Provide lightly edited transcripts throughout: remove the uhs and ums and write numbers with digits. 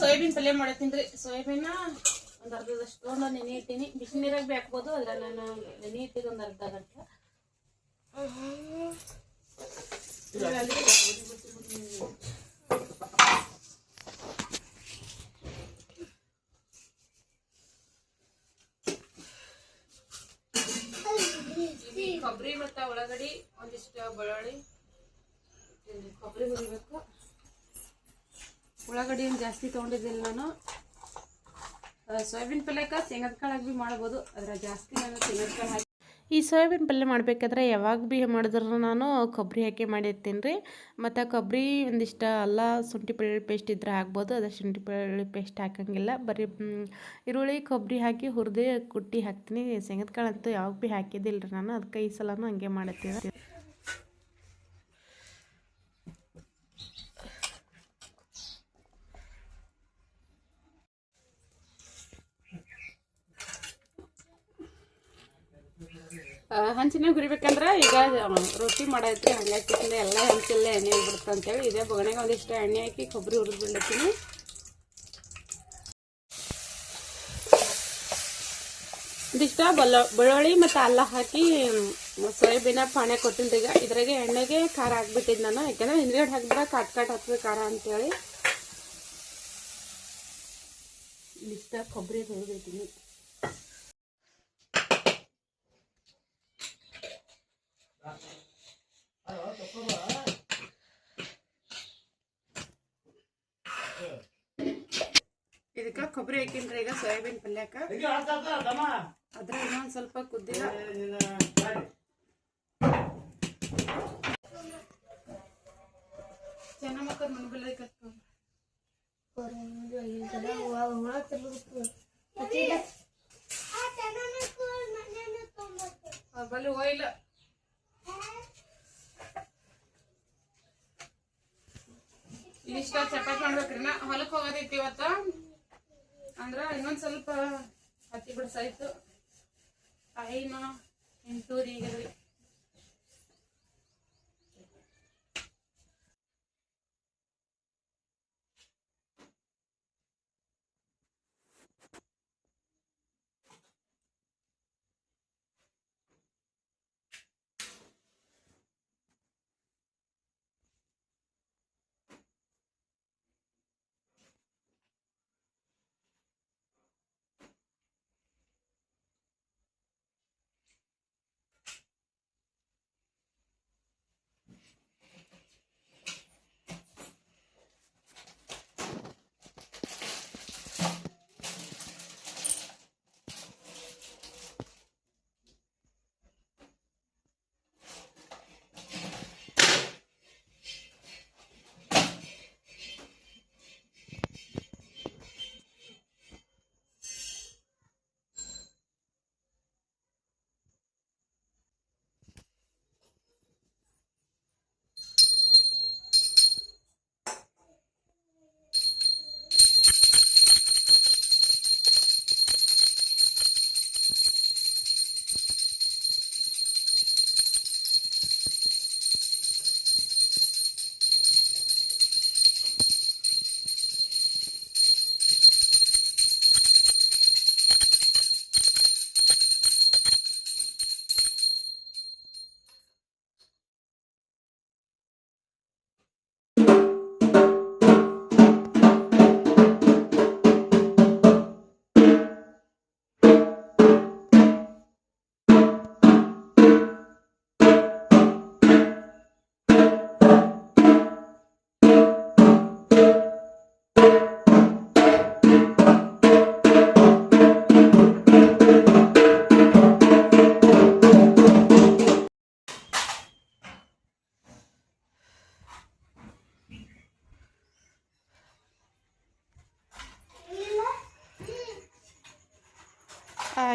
Soybean ಪಲ್ಯ ಮಾಡತ್ತೀನಿ. Soybean ಒಂದು ಅರ್ಧದಷ್ಟು ತೊಗೊಂಡು ನೆನೆ ಇಟ್ಟಿನಿ. ಬಿಸಿ ನೀರಾಗ ಭೀ ಹಾಕ್ಬೋದು. ಅದ್ರಲ್ಲಿ ನಾನು ನೆನೆ ಇಟ್ಟಿದ್ದು ಒಂದು ಅರ್ಧ ಗಂಟೆ. ಕೊಬ್ಬರಿ ಮತ್ತು ಉಳ್ಳಾಗಡ್ಡಿ ಒಂದಿಷ್ಟು ಬೆಳ್ಳುಳ್ಳಿ ಕೊಬ್ಬರಿ ಹುರಿಬೇಕು. ಉಳ್ಳಾಗಡ್ಡಿ ಏನು ಜಾಸ್ತಿ ತೊಗೊಂಡಿದ್ದಿಲ್ಲ ನಾನು. ಸೋಯಾಬೀನ್ ಪಲ್ಯಕ್ಕೆ ಶೇಂಗದ ಕಾಳು ಭೀ ಮಾಡ್ಬೋದು. ಅದರ ಜಾಸ್ತಿ ನಾನು ಶೇಂಗದ ಕಾಳು ಹಾಕಿ ಈ ಸೋಯಾಬೀನ್ ಪಲ್ಯ ಮಾಡಬೇಕಾದ್ರೆ ಯಾವಾಗ ಭೀ ಮಾಡಿದ್ರು ನಾನು ಕೊಬ್ಬರಿ ಹಾಕಿ ಮಾಡಿರ್ತೀನಿ ರೀ. ಮತ್ತು ಕೊಬ್ಬರಿ ಒಂದಿಷ್ಟು ಅಲ್ಲ ಶುಂಠಿ ಬೆಳ್ಳುಳ್ಳಿ ಪೇಸ್ಟ್ ಇದ್ರೆ ಹಾಕ್ಬೋದು. ಅದು ಶುಂಠಿ ಬೆಳ್ಳುಳ್ಳಿ ಪೇಸ್ಟ್ ಹಾಕೋಂಗಿಲ್ಲ. ಬರೀ ಈರುಳ್ಳಿ ಕೊಬ್ಬರಿ ಹಾಕಿ ಹುರಿದು ಕುಟ್ಟಿ ಹಾಕ್ತೀನಿ. ಶೇಂಗದ ಕಾಳು ಅಂತೂ ಯಾವಾಗ ಭೀ ಹಾಕಿದ್ದಿಲ್ಲ ರೀ ನಾನು. ಅದಕ್ಕೆ ಈ ಸಲನೂ ಹಂಗೆ ಮಾಡತ್ತೀನಿ. ಹಂಚಿನಾಗ ಹುರಿಬೇಕಂದ್ರೆ ಈಗ ರೊಟ್ಟಿ ಮಾಡೈತ್ರಿ. ಹಂಗಾಕಿಂದ ಎಲ್ಲ ಹಂಚಲ್ಲೇ ಎಣ್ಣೆ ಬಿಡುತ್ತೆ ಅಂತೇಳಿ ಇದೇ ಬೊಗಣೆಗೆ ಒಂದಿಷ್ಟು ಎಣ್ಣೆ ಹಾಕಿ ಕೊಬ್ಬರಿ ಹುರಿದು ಬಿಡ್ಲತ್ತೀನಿ. ಒಂದಿಷ್ಟ ಬೆಳ್ಳುಳ್ಳಿ ಮತ್ತು ಅಲ್ಲ ಹಾಕಿ ಸೋಯಾಬೀನ ಪಾಣೆ ಕೊಟ್ಟಿಲ್ರಿ. ಈಗ ಇದ್ರಾಗೆ ಎಣ್ಣೆಗೆ ಖಾರ ಹಾಕ್ಬಿಟ್ಟಿದ್ದು ನಾನು. ಯಾಕಂದ್ರೆ ಹಿಂದ್ಗಡೆ ಹಾಕಿದ್ರೆ ಕಾಟ್ ಹಾಕ್ತದೆ ಖಾರ ಅಂತೇಳಿ ಇಷ್ಟ ಕೊಬ್ಬರಿ ಹುರಿದೈತೀನಿ. ಇದಕ್ಕೆ ಕೊಬ್ಬರಿ ಹಾಕಿನ್ರಿ. ಈಗ ಸೋಯಾಬೀನ್ ಪಲ್ಯಕ್ಕ ಅದ್ರ ಇನ್ನೊಂದು ಸ್ವಲ್ಪ ಕುದ್ದಿಲ್ಲ. ಚೆನ್ನಾಗಿ ಮುನ್ಬಿಲ್ಲ ಬಲ್ಲಿ ಹೋಯಿಲ್ಲ. ಇಷ್ಟ ಚಪಾತಿ ಮಾಡ್ಬೇಕ್ರಿ. ನಾ ಹೊಲಕ್ಕೆ ಹೋಗೋದೈತಿ ಇವತ್ತ. ಅಂದ್ರ ಇನ್ನೊಂದ್ ಸ್ವಲ್ಪ ಹತ್ತಿ ಬಿಡ್ಸಾಯ್ತು. ಟೈಮ್ 8:30 ಈಗದ್ರಿ.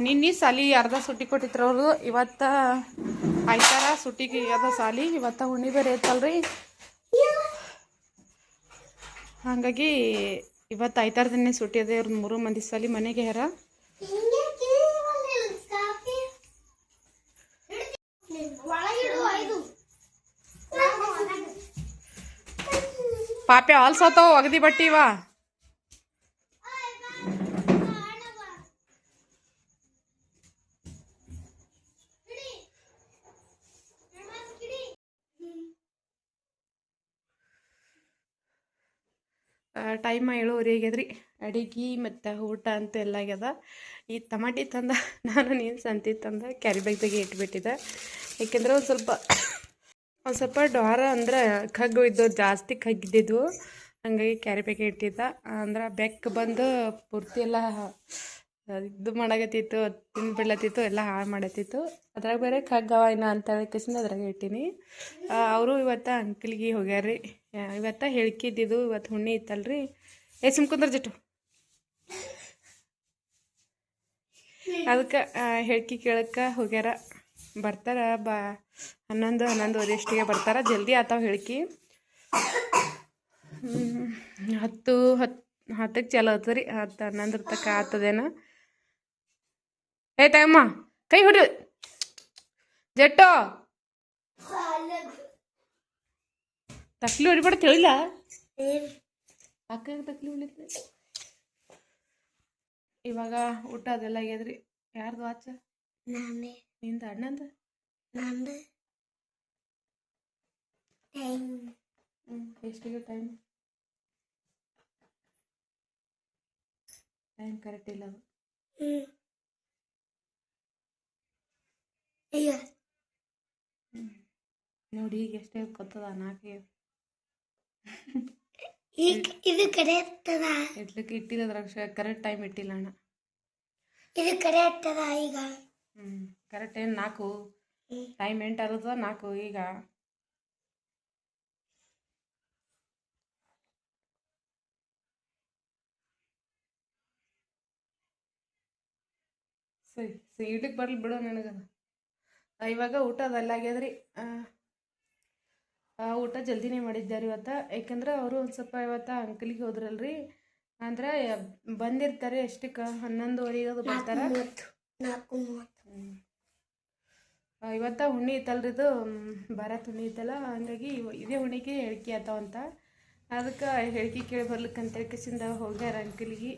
ನಿನ್ನೆ ಸಾಲಿ ಅರ್ಧ ಸುಟ್ಟಿ ಕೊಟ್ಟಿದ್ರು ಅವರು. ಇವತ್ತು ಆಯ್ತಾರ ಸುಟ್ಟಿಗೆ ಅದ ಸಾಲಿ. ಇವತ್ತು ಹುಣ್ಣಿ ಬೇರೆ ಐತಲ್ರಿ. ಹಾಗಾಗಿ ಇವತ್ತು ಆಯ್ತಾರ ದಿನ ಸುಟ್ಟಿ ಅದೇ. ಅವ್ರದ್ದು 3 ಮಂದಿ ಸಾಲಿ ಮನೆಗೆ ಯಾರ ಪಾಪೆ ಆಲ್ಸತಾವ ಒಗದಿ ಬಟ್ಟಿವ. ಟೈಮ್ 7:30 ಆಗ್ಯದ್ರಿ. ಅಡಿಗೆ ಮತ್ತು ಊಟ ಅಂತೂ ಎಲ್ಲ ಆಗ್ಯದ. ಈ ಟಮಾಟಿ ತಂದ ನಾನು ನೀನು ಸಂತಿ ತಂದ ಕ್ಯಾರಿ ಬ್ಯಾಗ್ದಾಗೆ ಇಟ್ಬಿಟ್ಟಿದ್ದೆ. ಏಕೆಂದ್ರೆ ಒಂದು ಸ್ವಲ್ಪ ಡಾರ ಅಂದ್ರೆ ಕಗ್ಗು ಇದ್ದು ಜಾಸ್ತಿ ಕಗ್ಗಿದ್ದಿದ್ವು, ಹಾಗಾಗಿ ಕ್ಯಾರಿ ಬ್ಯಾಗ್ ಇಟ್ಟಿದ್ದ. ಅಂದ್ರೆ ಬೆಕ್ಕು ಬಂದು ಪೂರ್ತಿ ಎಲ್ಲ ಇದು ಮಾಡಕತ್ತಿತ್ತು, ತಿಂದು ಬಿಡ್ಲತ್ತಿತ್ತು, ಎಲ್ಲ ಹಾಳು ಮಾಡತ್ತಿತ್ತು. ಅದ್ರಾಗ ಬೇರೆ ಕಗ್ಗವ ಇನ್ನ ಅಂತ ಹೇಳಕ್ಕಿಸಿಂದ ಅದ್ರಾಗ ಇಟ್ಟೀನಿ. ಅವರು ಇವತ್ತು ಅಂಕಲ್ಗೆ ಹೋಗ್ಯಾರ್ರಿ. ಇವತ್ತು ಹೇಳ್ಕಿದ್ದಿದ್ದು, ಇವತ್ತು ಹುಣ್ಣಿ ಇತ್ತಲ್ರಿ. ಸುಮ್ಕುಂದ್ರ ಜಟ್ಟು ಅದಕ್ಕೆ ಹೇಳ್ಕಿ ಕೇಳಕ್ಕೆ ಹೋಗ್ಯಾರ. ಬರ್ತಾರ 11-11:30 ಅಷ್ಟಿಗೆ ಬರ್ತಾರ. ಜಲ್ದಿ ಆತಾವ ಹೇಳ್ಕಿ. 10:10ಕ್ಕೆ ಚಾಲು ಆಗ್ತದೆ ರೀ. 10-11 ತನಕ ಆಗ್ತದೇನು. ತಮ್ಮ ಕೈ ಹೊಡಿ ಜಟ್ಟೋ, ತಕ್ಲಿ ಹೊಡಿಬೇಡ ತಿಳಿಲ್ಲ. ಅಕ್ಕ ತಕ್ಲಿ ಹೊಡಿತ. ಇವಾಗ ಊಟ ಅದೆಲ್ಲ ಆಗ್ಯದ್ರಿ. ಯಾರ್ದು ವಾಚ? ನಿಂದ ಅಣ್ಣಂದ? ಎಷ್ಟಿಗೆ ಟೈಮ್ ಕರೆಕ್ಟ್ ಇಲ್ಲ ಅದು. ನೋಡಿ ಈಗ ಎಷ್ಟೇ ಗೊತ್ತದ 4 ಇದು ಕರೆ ಆಗ್ತದ. ಇಡ್ಲಿಕ್ಕೆ ಇಟ್ಟಿಲ್ಲ, ಅದ್ರಾಗ ಕರೆಕ್ಟ್ ಟೈಮ್ ಇಟ್ಟಿಲ್ಲ ಅಣ್ಣ. ಇದು ಕರೆ ಆಗ್ತದ ಈಗ. ಕರೆಕ್ಟ್ ಏನು 4 ಟೈಮ್ 8 ಅರದ 4 ಈಗ. ಸರಿ ಇಡ್ಲಿಕ್ಕೆ ಬರ್ಲಿ ಬಿಡೋ ನನಗದ. ಇವಾಗ ಊಟ ಅದೆಲ್ಲ ಆಗ್ಯದ್ರಿ. ಊಟ ಜಲ್ದಿನೇ ಮಾಡಿದ್ದಾರೆ ಇವತ್ತು. ಯಾಕಂದ್ರೆ ಅವರು ಒಂದು ಸ್ವಲ್ಪ ಇವತ್ತು ಅಂಕಲಿಗೆ ಹೋದ್ರಲ್ರಿ. ಅಂದ್ರೆ ಬಂದಿರ್ತಾರೆ ಎಷ್ಟಕ್ಕೆ 11:30 ಅದು ಬರ್ತಾರೆ. ಇವತ್ತು ಹುಣ್ಣಿ ಇತ್ತಲ್ರಿ, ಇದು ಭಾರತ್ ಹುಣ್ಣಿ ಇತ್ತಲ್ಲ, ಹಂಗಾಗಿ ಇದೇ ಹುಣ್ಣಿಗೆ ಹೇಳ್ಕಿ ಆತಾವಂತ. ಅದಕ್ಕೆ ಹೇಳ್ಕಿ ಕೇಳಿ ಬರ್ಲಿಕ್ಕಂತ ಹೇಳ್ಕಿಸಿಂದ ಹೋಗ್ಯಾರ ಅಂಕಲಿಗೆ.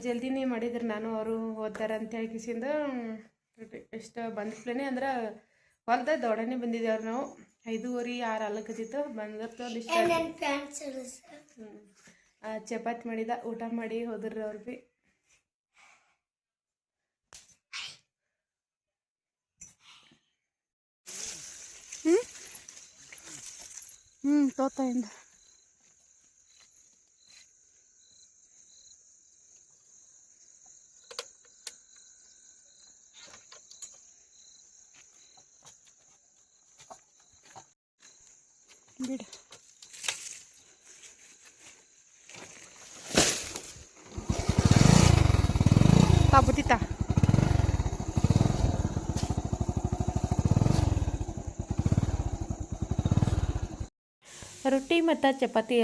ಜಲ್ದಿನೇ ಮಾಡಿದ್ರು. ನಾನು ಅವರು ಓದ್ತಾರೆ ಅಂತ ಹೇಳ್ಕಿಸಿಂದ ಎಷ್ಟು ಬಂದಿರ್ಲೇನೆ ಅಂದ್ರೆ ಹೊಲ್ದ ದೊಡ್ಡನೆ ಬಂದಿದ್ದೇವ್ರಿ ನಾವು. 5:30-6 ಅಲ್ಲಕತ್ತಿತ್ತು ಬಂದಿರ್ತು. ಚಪಾತಿ ಮಾಡಿದ, ಊಟ ಮಾಡಿ ಹೋದ್ರಿ ಅವ್ರು ಭೀ. ತೋತಾಯಿಂದ ಬಿಡು. ಬುತ್ತಿತ್ತಾ ರೊಟ್ಟಿ ಮತ್ತು ಚಪಾತಿ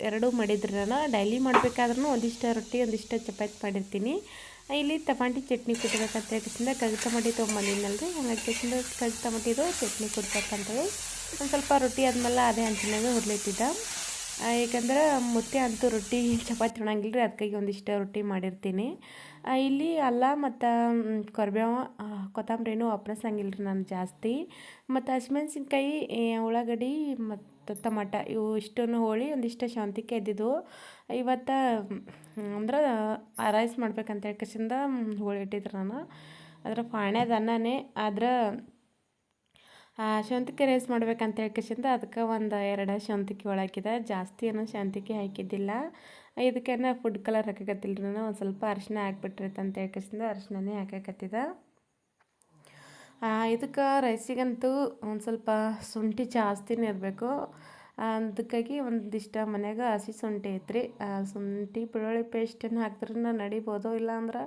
ಎರಡೂ ಮಾಡಿದ್ರೆ ನಾನು ಡೈಲಿ ಮಾಡಬೇಕಾದ್ರೂ ಒಂದಿಷ್ಟು ರೊಟ್ಟಿ ಒಂದಿಷ್ಟು ಚಪಾತಿ ಮಾಡಿರ್ತೀನಿ. ಇಲ್ಲಿ ಟಮಾಟಿ ಚಟ್ನಿ ಕುಟ್ಬೇಕಂತ ಹೇಳ್ಕಿಸಿಂದ ಕಗ್ ಟಮಾಟಿ ತೊಗೊಂಬಂದಿನಲ್ರಿ. ಹಾಗಾಗಿ ಕಗ್ ಟಮಾಟಿದು ಚಟ್ನಿ ಕುಟ್ಬೇಕಂತೇಳಿ ಒಂದು ಸ್ವಲ್ಪ ರೊಟ್ಟಿ ಆದಮೇಲೆ ಅದೇ ಹಂಚಿನಾಗ ಹುರ್ಲಿತ್ತಿದ್ದ. ಏಕೆಂದ್ರೆ ಮುತ್ತೆ ಅಂತೂ ರೊಟ್ಟಿ ಚಪಾತಿ ಉಣಂಗಿಲ್ಲ ರೀ, ಅದಕ್ಕಾಗಿ ಒಂದಿಷ್ಟು ರೊಟ್ಟಿ ಮಾಡಿರ್ತೀನಿ. ಇಲ್ಲಿ ಅಲ್ಲ ಮತ್ತು ಕರಿಬೇವು ಕೊತ್ತಂಬರಿನೂ ವಾಪರ್ಸಂಗಿಲ್ಲ ರೀ ನಾನು ಜಾಸ್ತಿ. ಮತ್ತು ಹಸಿಮೆಣ್ಸಿನ್ಕಾಯಿ, ಉಳ್ಳಾಗಡ್ಡಿ ಮತ್ತು ಟಮಾಟ ಇವು ಇಷ್ಟನ್ನು ಹೋಳಿ ಒಂದಿಷ್ಟು ಶಾವಂತಿಗೆ ಇದ್ದಿದ್ದವು. ಇವತ್ತು ಅಂದ್ರೆ ರೈಸ್ ಮಾಡ್ಬೇಕಂತ ಹೇಳ್ಕಿಸಿಂದ ಹೋಳಿ ಇಟ್ಟಿದ್ರು ನಾನು. ಅದ್ರ ಪಾಣ್ಯದ ಅನ್ನನೇ ಆದ್ರೆ ಶಾವಂತಿಗೆ ರೈಸ್ ಮಾಡ್ಬೇಕಂತ ಹೇಳ್ಕಿಸಿಂದ ಅದಕ್ಕೆ 1-2 ಶಾವಂತಿಗೆ ಹಾಕಿದೆ. ಜಾಸ್ತಿ ಏನೋ ಶಾವಂತಿಗೆ ಹಾಕಿದ್ದಿಲ್ಲ. ಇದಕ್ಕೇನು ಫುಡ್ ಕಲರ್ ಹಾಕಕತ್ತಿಲ್ಲ ರೀ ನಾನು. ಒಂದು ಸ್ವಲ್ಪ ಅರಿಶಿನ ಹಾಕ್ಬಿಟ್ರೈತೆ ಅಂತ ಹೇಳ್ಕಿಸಿಂದ ಅರಿಶಿನೇ ಹಾಕಕತ್ತಿದ್ದೆ. ಇದಕ್ಕೆ ರೈಸಿಗಂತೂ ಒಂದು ಸ್ವಲ್ಪ ಶುಂಠಿ ಜಾಸ್ತಿನೇ ಇರಬೇಕು. ಅದಕ್ಕಾಗಿ ಒಂದಿಷ್ಟು ಮನ್ಯಾಗ ಹಸಿ ಶುಂಠಿ ಐತ್ರಿ. ಶುಂಠಿ ಬೆಳ್ಳುಳ್ಳಿ ಪೇಸ್ಟನ್ನು ಹಾಕಿದ್ರೂ ನಡಿಬೋದು, ಇಲ್ಲಾಂದ್ರೆ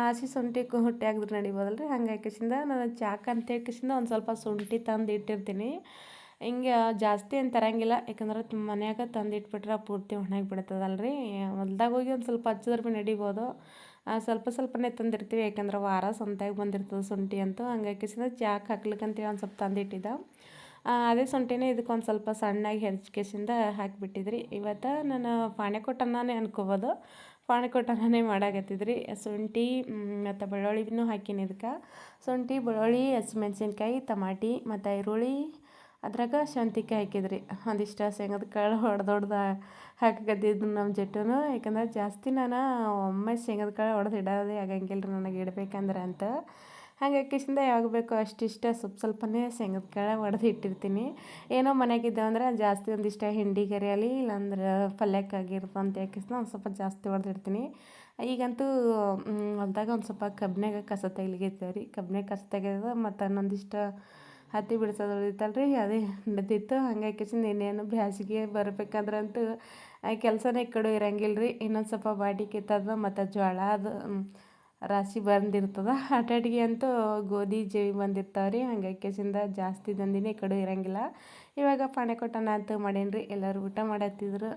ಹಸಿ ಶುಂಠಿ ಹುಟ್ಟಿ ಹಾಕಿದ್ರೆ ನಡಿಬೋದಲ್ರಿ. ಹಂಗೆ ಹಾಕಿಸಿಂದ ನಾನು ಚಾಕ್ ಅಂತ ಹೇಳ್ಕಿಸಿಂದ ಒಂದು ಸ್ವಲ್ಪ ಶುಂಠಿ ತಂದು ಇಟ್ಟಿರ್ತೀನಿ. ಹಿಂಗೆ ಜಾಸ್ತಿ ಏನು ತರಂಗಿಲ್ಲ, ಯಾಕಂದ್ರೆ ಮನ್ಯಾಗ ತಂದು ಇಟ್ಬಿಟ್ರೆ ಪೂರ್ತಿ ಒಣಗಿ ಬಿಡ್ತದಲ್ರಿ. ಹೊಲ್ದಾಗ ಹೋಗಿ ಒಂದು ಸ್ವಲ್ಪ ಹಚ್ಚಿದ್ರೆ ಭೀ ನಡಿಬೋದು. ಸ್ವಲ್ಪನೇ ತಂದಿರ್ತೀವಿ, ಯಾಕಂದ್ರೆ ವಾರ ಸಂತಾಗಿ ಬಂದಿರ್ತದೆ ಶುಂಠಿ ಅಂತೂ. ಹಂಗೆ ಹಾಕಿಸಿಂದ ಚಾಕ್ ಹಾಕ್ಲಿಕ್ಕಂತೇಳಿ ಒಂದು ಸ್ವಲ್ಪ ತಂದಿಟ್ಟಿದ್ದ. ಅದೇ ಶುಂಠಿನೇ ಇದಕ್ಕೊಂದು ಸ್ವಲ್ಪ ಸಣ್ಣಾಗಿ ಹೆಚ್ಕೇಸಿಂದ ಹಾಕಿಬಿಟ್ಟಿದ್ರಿ. ಇವತ್ತು ನಾನು ಪಾಣ್ಯಕೊಟ್ಟು ಅನ್ನನೇ ಅನ್ಕೋಬೋದು. ಪಾಣ್ಯಕೊಟ್ಟು ಅನ್ನನೇ ಮಾಡಾಕತ್ತಿದ್ರಿ. ಶುಂಠಿ ಮತ್ತು ಬೆಳ್ಳುಳ್ಳಿನೂ ಹಾಕೀನಿ ಇದಕ್ಕೆ. ಶುಂಠಿ, ಬೆಳ್ಳುಳ್ಳಿ, ಹಸಿಮೆಣ್ಸಿನ್ಕಾಯಿ, ಟಮಾಟಿ ಮತ್ತು ಈರುಳ್ಳಿ, ಅದ್ರಾಗ ಶೌಂಠಿಗೆ ಹಾಕಿದ್ರಿ ಒಂದಿಷ್ಟು ಶೇಂಗದ ಕಾಳು ಹೊಡೆದೊಡ್ದು ಹಾಕಕತ್ತಿದ್ದು ನಮ್ಮ ಜಟ್ಟನು. ಯಾಕಂದ್ರೆ ಜಾಸ್ತಿ ನಾನು ಒಮ್ಮೆ ಶೇಂಗದ ಕಾಳು ಹೊಡೆದು ಇಡೋದೇ ಆಗಂಗಿಲ್ಲ ರೀ ನನಗೆ ಇಡ್ಬೇಕಂದ್ರೆ ಅಂತ. ಹಾಗಾಗಿ ಯಾವಾಗ ಬೇಕೋ ಅಷ್ಟಿಷ್ಟ ಸ್ವಲ್ಪನೇ ಶೇಂಗದ ಕಾಳು ಹೊಡೆದು ಇಟ್ಟಿರ್ತೀನಿ. ಏನೋ ಮನೆಯಾಗಿದ್ದಾವೆ ಅಂದ್ರೆ ಜಾಸ್ತಿ ಒಂದಿಷ್ಟು ಹಿಂಡಿ ಕರಿಯಲಿ ಇಲ್ಲಾಂದ್ರೆ ಪಲ್ಯಕ್ಕಾಗಿರ್ತದೆ ಅಂತ ಒಂದು ಸ್ವಲ್ಪ ಜಾಸ್ತಿ ಹೊಡೆದಿಡ್ತೀನಿ. ಈಗಂತೂ ಹೊಲ್ದಾಗ ಒಂದು ಸ್ವಲ್ಪ ಕಬ್ಬಿನಾಗ ಕಸ ತೆಗಿಲಿಕ್ಕೆ ರೀ. ಕಬ್ಬಿನಾಗ ಕಸ ತೆಗೆದು ಮತ್ತು ಇನ್ನೊಂದಿಷ್ಟು ಹತ್ತಿ ಬಿಡ್ಸೋದು ಉಳಿತಲ್ಲ ರೀ, ಅದೇ ನಡೆದಿತ್ತು. ಹಂಗಾಗಿ ಇನ್ನೇನು ಬ್ಯಾಸಿಗೆ ಬರ್ಬೇಕಂದ್ರಂತೂ ಕೆಲಸನೇ ಈ ಕಡೆ ಇರಂಗಿಲ್ಲ ರೀ. ಇನ್ನೊಂದು ಸ್ವಲ್ಪ ಬಾಡಿ ಕಿತ್ತದ ಮತ್ತು ಜೋಳ ಅದು ರಾಶಿ ಬಂದಿರ್ತದೆ. ಅಟಾಟಿಗೆ ಅಂತೂ ಗೋಧಿ ಜೇವಿ ಬಂದಿರ್ತಾವೆ ರೀ. ಹಂಗಾಗಿ ಜಾಸ್ತಿ ದಂದಿನೇ ಈ ಕಡೆ ಇರಂಗಿಲ್ಲ. ಇವಾಗ ಪಾಣೆ ಕೊಟ್ಟನ ಅಂತ ಮಾಡೇನಿ ರೀ. ಎಲ್ಲರೂ ಊಟ ಮಾಡತ್ತಿದ್ರು.